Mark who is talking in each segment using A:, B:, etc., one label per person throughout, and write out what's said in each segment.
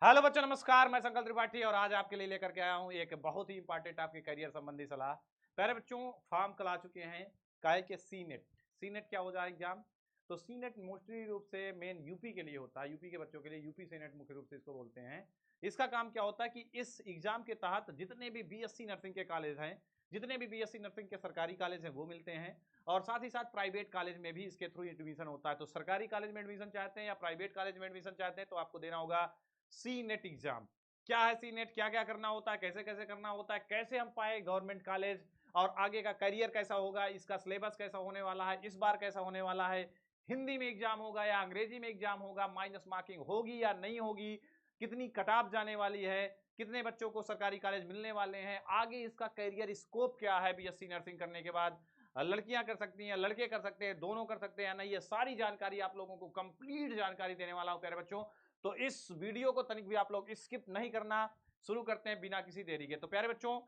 A: Hello बच्चों, नमस्कार। मैं संकल्प त्रिपाठी और आज आपके लिए लेकर के आया हूं एक बहुत ही इंपॉर्टेंट आपके करियर संबंधी सलाह। प्यारे बच्चों, फॉर्म कल आ चुके हैं काय के सी नेट। सी नेट क्या होता है एग्जाम? तो सी नेट मोस्टली रूप से मेन यूपी के लिए होता है, यूपी के बच्चों के लिए यूपी सी नेट मुख्य रूप से इसको बोलते हैं। इसका काम क्या होता है कि इस एग्जाम के तहत जितने भी बीएससी नर्सिंग के कॉलेज हैं, जितने भी बीएससी नर्सिंग के सरकारी कॉलेज हैं वो मिलते हैं, और साथ ही साथ प्राइवेट कॉलेज में भी इसके थ्रू एडमिशन होता है। तो सरकारी कॉलेज में एडमिशन चाहते हैं या प्राइवेट कॉलेज में एडमिशन चाहते हैं तो आपको देना होगा सी नेट एग्जाम। क्या है सी नेट, क्या क्या करना होता है, कैसे कैसे करना होता है, कैसे हम पाए गवर्नमेंट कॉलेज, और आगे का करियर कैसा होगा, इसका सिलेबस कैसा होने वाला है, इस बार कैसा होने वाला है, हिंदी में एग्जाम होगा या अंग्रेजी में एग्जाम होगा, माइनस मार्किंग होगी या नहीं होगी, कितनी कटाप जाने वाली है, कितने बच्चों को सरकारी कॉलेज मिलने वाले हैं, आगे इसका करियर स्कोप क्या है बीएससी नर्सिंग करने के बाद, लड़कियां कर सकती हैं, लड़के कर सकते हैं, दोनों कर सकते हैं या नहीं, ये सारी जानकारी आप लोगों को कंप्लीट जानकारी देने वाला हूं प्यारे बच्चों। तो इस वीडियो को तनिक भी आप लोग स्किप नहीं करना। शुरू करते हैं बिना किसी देरी के। तो प्यारे बच्चों,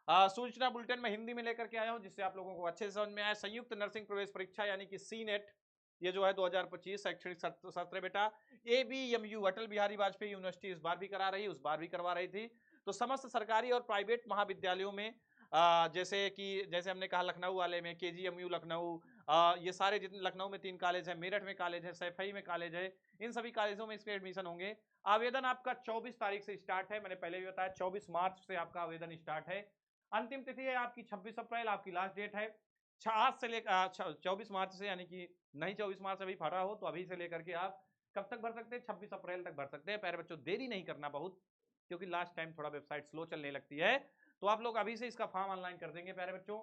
A: सूचना बुलेटिन में हिंदी में लेकर के आया हूं जिससे आप लोगों को अच्छे से समझ में आए। संयुक्त नर्सिंग प्रवेश परीक्षा यानी कि सी नेट, ये जो है 2025 शैक्षणिक सत्र बेटा, एबीएमयू अटल बिहारी वाजपेयी यूनिवर्सिटी इस बार भी करा रही, उस बार भी करवा रही थी। तो समस्त सरकारी और प्राइवेट महाविद्यालयों में जैसे हमने कहा लखनऊ वाले में केजीएमयू लखनऊ, ये सारे जितने लखनऊ में 3 कॉलेज है, मेरठ में कॉलेज है, सैफई में कॉलेज है, इन सभी कॉलेजों में इसके एडमिशन होंगे। आवेदन आपका 24 तारीख से स्टार्ट है, मैंने पहले भी बताया 24 मार्च से आपका आवेदन स्टार्ट है। अंतिम तिथि है आपकी 26 अप्रैल, आपकी लास्ट डेट है। आज से लेकर 24 मार्च से, यानी कि नहीं 24 मार्च अभी भरा हो तो अभी से लेकर के आप कब तक भर सकते हैं? 26 अप्रैल तक भर सकते हैं। प्यारे बच्चों, देरी नहीं करना बहुत, क्योंकि लास्ट टाइम थोड़ा वेबसाइट स्लो चलने लगती है। तो आप लोग अभी से इसका फॉर्म ऑनलाइन कर देंगे प्यारे बच्चों।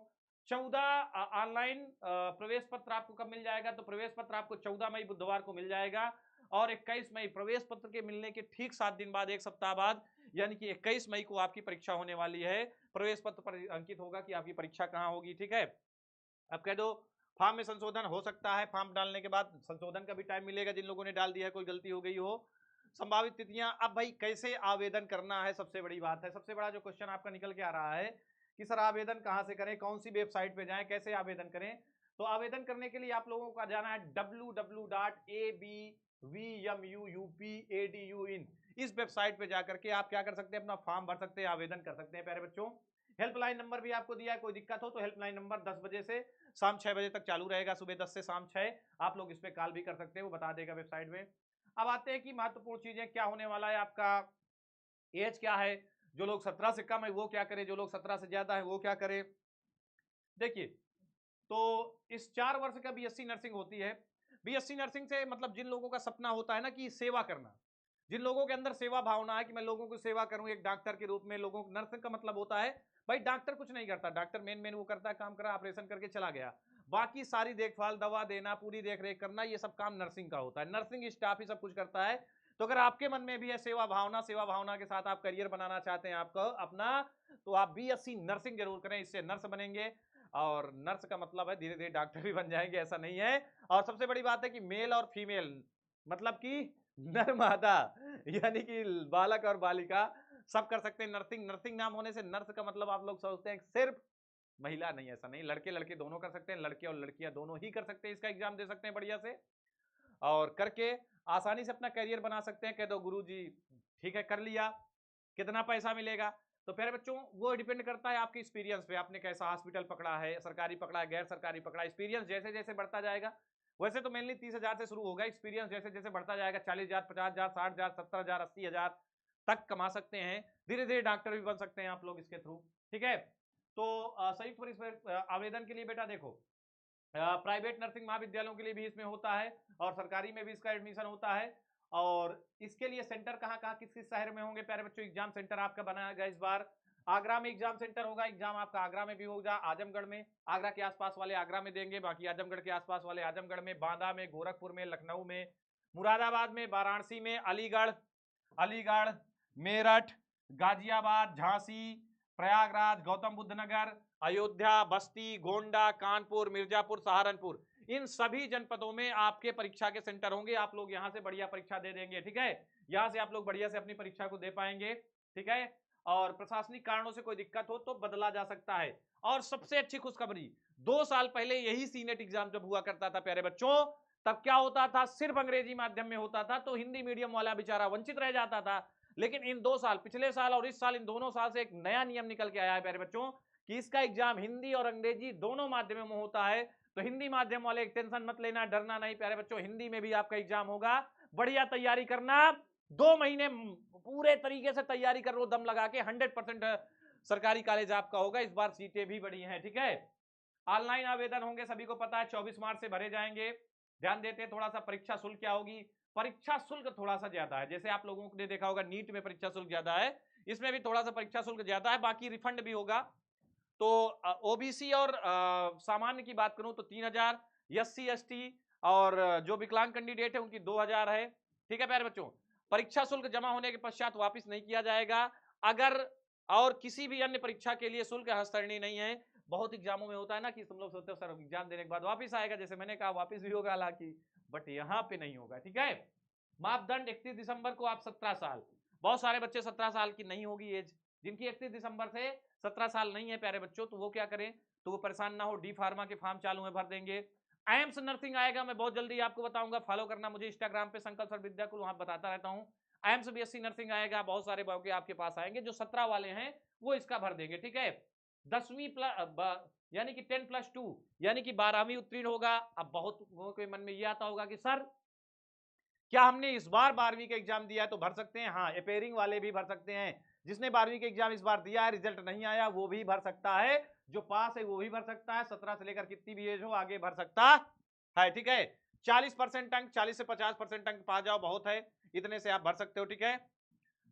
A: 14 ऑनलाइन प्रवेश पत्र आपको कब मिल जाएगा? तो प्रवेश पत्र आपको 14 मई बुधवार को मिल जाएगा, और 21 मई प्रवेश पत्र के मिलने के ठीक 7 दिन बाद, एक सप्ताह बाद, यानी कि 21 मई को आपकी परीक्षा होने वाली है। प्रवेश पत्र पर अंकित होगा कि आपकी परीक्षा कहाँ होगी। ठीक है, अब कह दो फॉर्म में संशोधन हो सकता है, फॉर्म डालने के बाद संशोधन का भी टाइम मिलेगा जिन लोगों ने डाल दिया है, कोई गलती हो गई हो। संभावित तिथियां, अब भाई कैसे आवेदन करना है, सबसे बड़ी बात है। सबसे बड़ा जो क्वेश्चन आपका निकल के आ रहा है कि सर आवेदन कहां से करें, कौन सी वेबसाइट पे जाएं, कैसे आवेदन करें? तो आवेदन करने के लिए आप लोगों का जाना है www.abvmuupadu.in। इस वेबसाइट पे जाकर के आप क्या कर सकते हैं, अपना फॉर्म भर सकते हैं, आवेदन कर सकते हैं प्यारे बच्चों। हेल्पलाइन नंबर भी आपको दिया है, कोई दिक्कत हो तो हेल्पलाइन नंबर 10 बजे से शाम 6 बजे तक चालू रहेगा, सुबह 10 से शाम 6। आप लोग इस पे कॉल भी कर सकते हैं, वो बता देगा वेबसाइट में। अब आते हैं कि महत्वपूर्ण चीजें क्या होने वाला है। आपका एज क्या है, जो लोग 17 से कम है वो क्या करें, जो लोग 17 से ज्यादा है वो क्या करें? देखिए, तो इस 4 वर्ष का बीएससी नर्सिंग होती है। बीएससी नर्सिंग से मतलब जिन लोगों का सपना होता है ना कि सेवा करना, जिन लोगों के अंदर सेवा भावना है कि मैं लोगों की सेवा करूं एक डॉक्टर के रूप में, लोगों नर्सिंग का मतलब होता है भाई डॉक्टर कुछ नहीं करता, डॉक्टर मेन मेन वो करता है, काम करा, ऑपरेशन करके चला गया, बाकी सारी देखभाल, दवा देना, पूरी देख रेख करना, ये सब काम नर्सिंग का होता है, नर्सिंग स्टाफ ही सब कुछ करता है। तो अगर आपके मन में भी है सेवा भावना, सेवा भावना के साथ आप करियर बनाना चाहते हैं आपको अपना, तो आप बीएससी नर्सिंग जरूर करें, इससे नर्स बनेंगे। और नर्स का मतलब है धीरे धीरे डॉक्टर भी बन जाएंगे, ऐसा नहीं है। और सबसे बड़ी बात है कि मेल और फीमेल, मतलब कि नर मादा, यानी कि बालक और बालिका सब कर सकते हैं नर्सिंग। नर्सिंग नाम होने से नर्स का मतलब आप लोग सोचते हैं सिर्फ महिला, नहीं, ऐसा नहीं, लड़के लड़के दोनों कर सकते हैं, लड़के और लड़कियां दोनों ही कर सकते हैं, इसका एग्जाम दे सकते हैं बढ़िया से, और करके आसानी से अपना करियर बना सकते हैं। कह दो गुरु जी ठीक है कर लिया, कितना पैसा मिलेगा? तो प्यारे बच्चों, वो डिपेंड करता है आपके एक्सपीरियंस पे, आपने कैसा हॉस्पिटल पकड़ा है, सरकारी पकड़ा है, गैर सरकारी पकड़ा है। एक्सपीरियंस जैसे जैसे बढ़ता जाएगा, वैसे तो मेनली 30,000 से शुरू होगा, एक्सपीरियंस जैसे जैसे बढ़ता जाएगा 40,000, 50,000, 60,000, 70,000, 80,000 तक कमा सकते हैं। धीरे धीरे डॉक्टर भी बन सकते हैं आप लोग इसके थ्रू। ठीक है, तो संयुक्त प्रवेश आवेदन के लिए बेटा देखो, प्राइवेट नर्सिंग महाविद्यालयों के लिए भी इसमें होता है, और सरकारी में भी इसका एडमिशन होता है। और इसके लिए सेंटर कहाँ कहाँ किस किस शहर में होंगे प्यारे बच्चों? एग्जाम सेंटर आपका बनाया गया इस बार आगरा में एग्जाम सेंटर होगा। एग्जाम आपका आगरा में भी होगा, आजमगढ़ में, आगरा के आसपास वाले आगरा में देंगे, बाकी आजमगढ़ के आसपास वाले आजमगढ़ में, बांदा में, गोरखपुर में, लखनऊ में, मुरादाबाद में, वाराणसी में, अलीगढ़, अलीगढ़, मेरठ, गाजियाबाद, झांसी, प्रयागराज, गौतम बुद्ध नगर, अयोध्या, बस्ती, गोंडा, कानपुर, मिर्जापुर, सहारनपुर, इन सभी जनपदों में आपके परीक्षा के सेंटर होंगे। आप लोग यहां से बढ़िया परीक्षा दे देंगे। ठीक है, यहां से आप लोग बढ़िया से अपनी परीक्षा को दे पाएंगे। ठीक है, और प्रशासनिक कारणों से कोई दिक्कत हो तो बदला जा सकता है। और सबसे अच्छी खुशखबरी, 2 साल पहले यही सीनेट एग्जाम जब हुआ करता था प्यारे बच्चों, तब क्या होता था, सिर्फ अंग्रेजी माध्यम में होता था, तो हिंदी मीडियम वाला बेचारा वंचित रह जाता था। लेकिन इन 2 साल, पिछले साल और इस साल, इन दोनों साल से एक नया नियम निकल के आया है प्यारे बच्चों कि इसका एग्जाम हिंदी और अंग्रेजी दोनों माध्यमों में होता है। तो हिंदी माध्यम वाले टेंशन मत लेना, डरना नहीं प्यारे बच्चों, हिंदी में भी आपका एग्जाम होगा। बढ़िया तैयारी करना, 2 महीने पूरे तरीके से तैयारी कर लो दम लगा के, 100% सरकारी कॉलेज आपका होगा। इस बार सीटें भी बढ़ी हैं, ठीक है। ऑनलाइन आवेदन होंगे, सभी को पता है, 24 मार्च से भरे जाएंगे। ध्यान देते हैं थोड़ा सा, परीक्षा शुल्क क्या होगी। परीक्षा शुल्क थोड़ा सा ज्यादा है, जैसे आप लोगों ने देखा होगा नीट में परीक्षा शुल्क ज्यादा है, इसमें भी थोड़ा सा परीक्षा शुल्क ज्यादा है, बाकी रिफंड भी होगा। तो ओबीसी और सामान्य की बात करूं तो 3000, एससी एसटी और जो विकलांग कैंडिडेट है उनकी 2000 है, ठीक है प्यारे बच्चों। परीक्षा शुल्क जमा होने के पश्चात वापिस नहीं किया जाएगा। अगर और किसी भी अन्य परीक्षा के लिए शुल्क हस्तरणीय नहीं है। बहुत एग्जामों में होता है ना कि तुम लोग सोचते हो सर एग्जाम देने के बाद वापिस आएगा, जैसे मैंने कहा वापिस भी होगा हालांकि, बट यहाँ पे नहीं होगा, ठीक है। मापदंड 31 दिसंबर को आप 17 साल, बहुत सारे बच्चे 17 साल की नहीं होगी एज, जिनकी 31 दिसंबर से 17 साल नहीं है प्यारे बच्चों, तो वो क्या करें, तो वो परेशान ना हो, डी फार्मा के फॉर्म चालू है, भर देंगे। एम्स नर्सिंग आएगा, मैं बहुत जल्दी आपको बताऊंगा, फॉलो करना मुझे इंस्टाग्राम पे संकल्प सर विद्याकुल, वहां बताता रहता हूं। एम्स बीएससी नर्सिंग आएगा, बहुत सारे मौके आपके पास आएंगे, जो 17 वाले हैं वो इसका भर देंगे, ठीक है। 10वीं यानी कि 10+2 यानी कि 12वीं उत्तीर्ण होगा। अब बहुत लोगों के मन में ये आता होगा कि सर क्या हमने इस बार 12वीं का एग्जाम दिया है तो भर सकते हैं? हाँ, अपेयरिंग वाले भी भर सकते हैं। जिसने 12वीं का एग्जाम इस बार दिया है, रिजल्ट नहीं आया, वो भी भर सकता है। जो पास है वो भी भर सकता है, 17 से लेकर कितनी भी एज हो आगे भर सकता है, ठीक है। 40% अंक, 40 से 50% अंक पा जाओ बहुत है, इतने से आप भर सकते हो, ठीक है।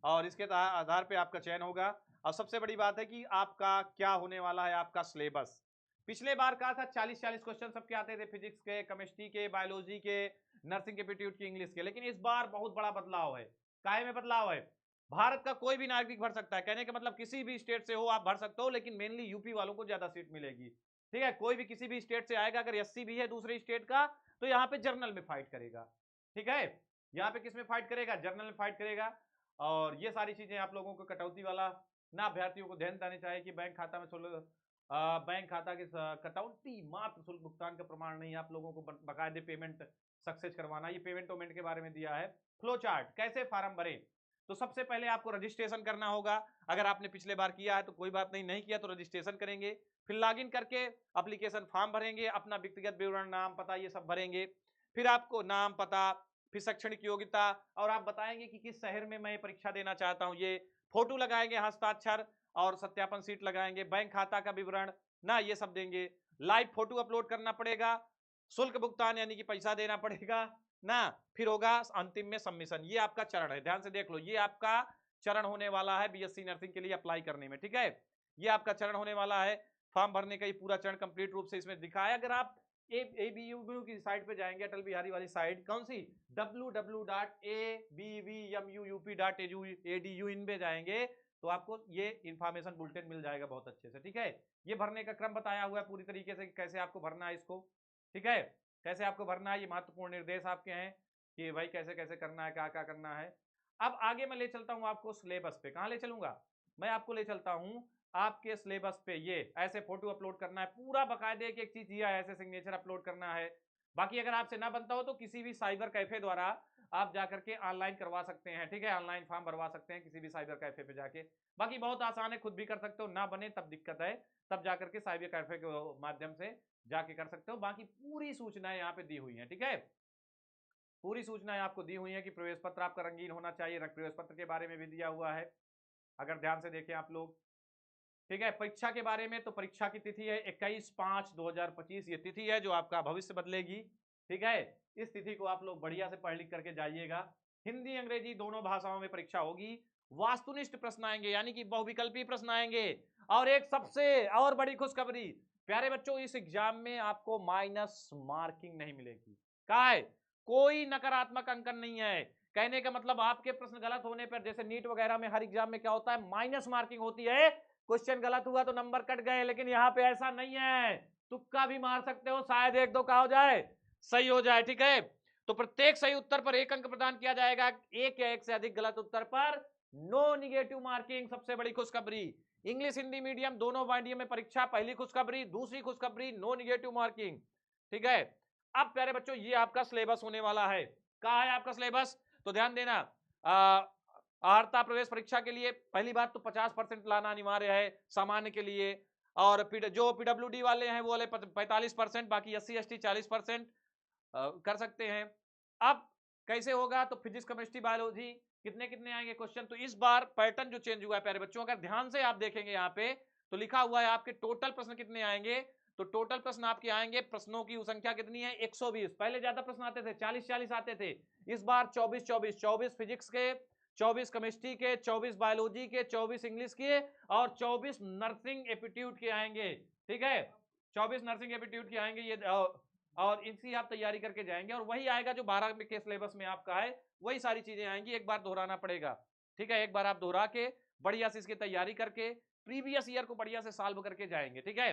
A: और इसके आधार पे आपका चयन होगा। और सबसे बड़ी बात है कि आपका क्या होने वाला है, आपका सिलेबस। पिछले बार कहा था 40-40 क्वेश्चन सबके आते थे, फिजिक्स के, केमिस्ट्री के, बायोलॉजी के, नर्सिंग एप्टीट्यूड की, इंग्लिश के। लेकिन इस बार बहुत बड़ा बदलाव है। काहे में बदलाव है? भारत का कोई भी नागरिक भर सकता है, कहने का मतलब किसी भी स्टेट से हो आप भर सकते हो, लेकिन मेनली यूपी वालों को ज्यादा सीट मिलेगी, ठीक है। कोई भी किसी भी स्टेट से आएगा, अगर एससी भी है दूसरे स्टेट का, तो यहाँ पे जर्नल में फाइट करेगा, ठीक है। यहाँ पे किस में फाइट करेगा? जर्नल में फाइट करेगा। और ये सारी चीजें आप लोगों को कटौती वाला ना, अभ्यर्थियों को ध्यान देना चाहिए कि बैंक खाता में बैंक खाता की कटौती मात्र शुल्क भुगतान का प्रमाण नहीं, आप लोगों को बकायदे पेमेंट सक्सेस करवाना। ये पेमेंट वेमेंट के बारे में दिया है। फ्लो चार्ट, कैसे फार्म भरें? तो सबसे पहले आपको रजिस्ट्रेशन करना होगा। अगर आपने पिछले बार किया है तो कोई बात नहीं, नहीं किया तो रजिस्ट्रेशन करेंगे, फिर लॉगिन करके एप्लीकेशन फॉर्म भरेंगे, अपना व्यक्तिगत विवरण, नाम, पता, ये सब भरेंगे। फिर आपको नाम, पता, फिर शैक्षणिक योग्यता, और आप बताएंगे कि किस शहर में मैं परीक्षा देना चाहता हूं। ये फोटो लगाएंगे, हस्ताक्षर और सत्यापन सीट लगाएंगे, बैंक खाता का विवरण ना, ये सब देंगे। लाइव फोटो अपलोड करना पड़ेगा, शुल्क भुगतान यानी कि पैसा देना पड़ेगा ना, फिर होगा अंतिम में सबमिशन। ये आपका चरण है, ध्यान से देख लो, ये आपका चरण होने वाला है बीएससी नर्सिंग के लिए अप्लाई करने में, ठीक है। ये आपका चरण होने वाला है, फॉर्म भरने का ये पूरा चरण कंप्लीट रूप से इसमें दिखा है। अगर आप ABU की साइट पे जाएंगे, अटल बिहारी वाली साइट, कौन सी? www.abvup.edu इन पे जाएंगे तो आपको ये इंफॉर्मेशन बुलेटिन मिल जाएगा बहुत अच्छे से, ठीक है। ये भरने का क्रम बताया हुआ है पूरी तरीके से, कैसे आपको भरना है इसको, ठीक है। कैसे आपको भरना है, ये महत्वपूर्ण निर्देश आपके हैं कि भाई कैसे कैसे करना है, क्या क्या करना है। अब आगे मैं ले चलता हूं आपको सिलेबस पे। कहां ले चलूंगा? मैं आपको ले चलता हूं आपके सिलेबस पे। ये ऐसे फोटो अपलोड करना है, पूरा बकायदे एक एक चीज दिया है, ऐसे सिग्नेचर अपलोड करना है। बाकी अगर आपसे ना बनता हो तो किसी भी साइबर कैफे द्वारा आप जाकर के ऑनलाइन करवा सकते हैं, ठीक है। ऑनलाइन फॉर्म भरवा सकते हैं किसी भी साइबर कैफे पे जाके। बाकी बहुत आसान है, खुद भी कर सकते हो, ना बने तब दिक्कत है, तब जाकर के साइबर कैफे के माध्यम से जाके कर सकते हो। बाकी पूरी सूचनाएं यहाँ पे दी हुई हैं, ठीक है। पूरी सूचनाएं आपको दी हुई है कि प्रवेश पत्र आपका रंगीन होना चाहिए, प्रवेश पत्र के बारे में भी दिया हुआ है, अगर ध्यान से देखें आप लोग, ठीक है। परीक्षा के बारे में, तो परीक्षा की तिथि है 21/5/2025, ये तिथि है जो आपका भविष्य बदलेगी, ठीक है। इस तिथि को आप लोग बढ़िया से पढ़ लिख करके जाइएगा। हिंदी अंग्रेजी दोनों भाषाओं में परीक्षा होगी। वास्तुनिष्ठ प्रश्न आएंगे, यानी कि बहुविकल्पी प्रश्न आएंगे। और एक सबसे और बड़ी खुशखबरी प्यारे बच्चों, इस एग्जाम में आपको माइनस मार्किंग नहीं मिलेगी। क्या है? कोई नकारात्मक अंकन नहीं है। कहने का मतलब आपके प्रश्न गलत होने पर, जैसे नीट वगैरह में हर एग्जाम में क्या होता है, माइनस मार्किंग होती है, क्वेश्चन गलत हुआ तो नंबर कट गए, लेकिन यहाँ पे ऐसा नहीं है। तुक्का भी मार सकते हो, शायद एक दो का हो जाए, सही हो जाए, ठीक है। तो प्रत्येक सही उत्तर पर 1 अंक प्रदान किया जाएगा, एक या एक से अधिक गलत उत्तर पर नो निगेटिव मार्किंग। सबसे बड़ी खुशखबरी, इंग्लिश हिंदी मीडियम दोनों मीडियम में परीक्षा, पहली खुशखबरी। दूसरी खुशखबरी, नो निगेटिव मार्किंग, ठीक है। अब प्यारे बच्चों, ये आपका सिलेबस होने वाला है। कहा है आपका सिलेबस? तो ध्यान देना, अर्हता प्रवेश परीक्षा के लिए पहली बात तो 50% लाना अनिवार्य है सामान्य के लिए, और जो पीडब्ल्यूडी वाले हैं वो वाले 45%, बाकी SC ST 40% कर सकते हैं। अब कैसे होगा, तो फिजिक्स केमिस्ट्री बायोलॉजी कितने कितने आएंगे क्वेश्चन। तो इस बार पैटर्न जो चेंज हुआ है प्यारे बच्चों, अगर ध्यान से आप देखेंगे यहाँ पे तो लिखा हुआ है आपके टोटल प्रश्न कितने आएंगे। तो टोटल प्रश्न आपके आएंगे, प्रश्नों की संख्या कितनी है 120। पहले ज्यादा प्रश्न आते थे, 40-40 आते थे, इस बार 24-24 फिजिक्स के, 24 केमिस्ट्री के, 24 बायोलॉजी के, 24 इंग्लिश के और 24 नर्सिंग एप्टीट्यूड के आएंगे। ठीक है, 24 नर्सिंग एप्टीट्यूड के आएंगे ये, और इनकी आप तैयारी करके जाएंगे और वही आएगा जो 12 के सिलेबस में आपका है, वही सारी चीजें आएंगी। एक बार दोहराना पड़ेगा, ठीक है, एक बार आप दोहरा के बढ़िया से इसकी तैयारी करके प्रीवियस ईयर को बढ़िया से सॉल्व करके जाएंगे। ठीक है,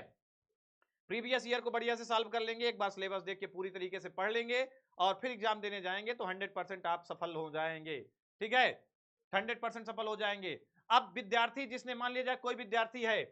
A: प्रीवियस ईयर को बढ़िया से सॉल्व कर लेंगे, एक बार सिलेबस देख के पूरी तरीके से पढ़ लेंगे और फिर एग्जाम देने जाएंगे तो 100% आप सफल हो जाएंगे। ठीक है, 100% सफल हो जाएंगे। अब विद्यार्थी जिसने, मान लीजिए कोई विद्यार्थी है,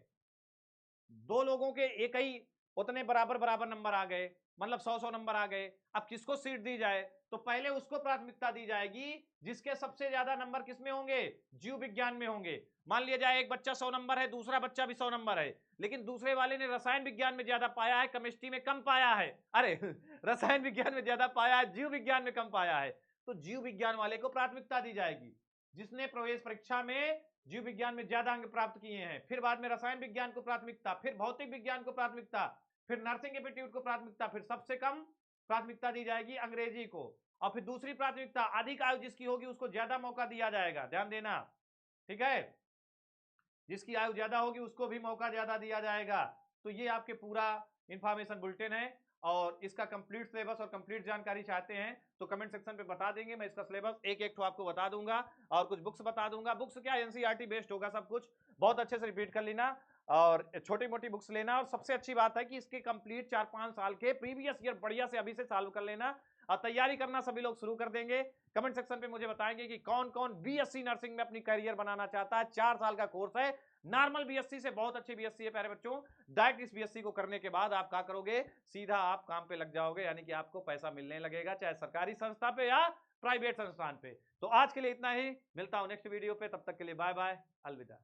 A: दो लोगों के एक ही उतने बराबर बराबर नंबर आ गए, मतलब 100-100 नंबर आ गए, अब किसको सीट दी जाए, तो पहले उसको प्राथमिकता दी जाएगी जिसके सबसे ज्यादा नंबर किसमें होंगे, जीव विज्ञान में होंगे। मान लिया जाए एक बच्चा 100 नंबर है, दूसरा बच्चा भी 100 नंबर है, लेकिन दूसरे वाले ने रसायन विज्ञान में ज्यादा पाया है, केमिस्ट्री में कम पाया है, अरे रसायन विज्ञान में ज्यादा पाया है, जीव विज्ञान में कम पाया है, तो जीव विज्ञान वाले को प्राथमिकता दी जाएगी जिसने प्रवेश परीक्षा में जीव विज्ञान में ज्यादा अंक प्राप्त किए हैं। फिर बाद में रसायन विज्ञान को प्राथमिकता, फिर भौतिक विज्ञान को प्राथमिकता, फिर नर्सिंग एप्टीट्यूड को प्राथमिकता, फिर सबसे कम प्राथमिकता दी जाएगी अंग्रेजी को, और फिर दूसरी प्राथमिकता अधिक आयु जिसकी होगी उसको ज्यादा मौका दिया जाएगा, ध्यान देना। ठीक है, जिसकी आयु ज्यादा होगी उसको भी मौका ज्यादा दिया जाएगा। तो ये आपके पूरा इंफॉर्मेशन बुलेटिन है, और इसका कंप्लीट सिलेबस और कंप्लीट जानकारी चाहते हैं तो कमेंट सेक्शन पे बता देंगे, मैं इसका सिलेबस एक एक तो आपको बता दूंगा और कुछ बुक्स बता दूंगा। बुक्स क्या एनसीईआरटी बेस्ड होगा, सब कुछ बहुत अच्छे से रिपीट कर लेना और छोटी मोटी बुक्स लेना, और सबसे अच्छी बात है कि इसके कंप्लीट 4-5 साल के प्रीवियस ईयर बढ़िया से अभी से सॉल्व कर लेना और तैयारी करना सभी लोग शुरू कर देंगे। कमेंट सेक्शन पे मुझे बताएंगे कि कौन कौन बीएससी नर्सिंग में अपनी करियर बनाना चाहता है। 4 साल का कोर्स है, नॉर्मल बीएससी से बहुत अच्छी बीएससी है प्यारे बच्चों। डायरेक्ट इस बीएससी को करने के बाद आप क्या करोगे, सीधा आप काम पे लग जाओगे, यानी कि आपको पैसा मिलने लगेगा, चाहे सरकारी संस्था पे या प्राइवेट संस्थान पे। तो आज के लिए इतना ही, मिलता हूं नेक्स्ट वीडियो पे, तब तक के लिए बाय बाय, अलविदा।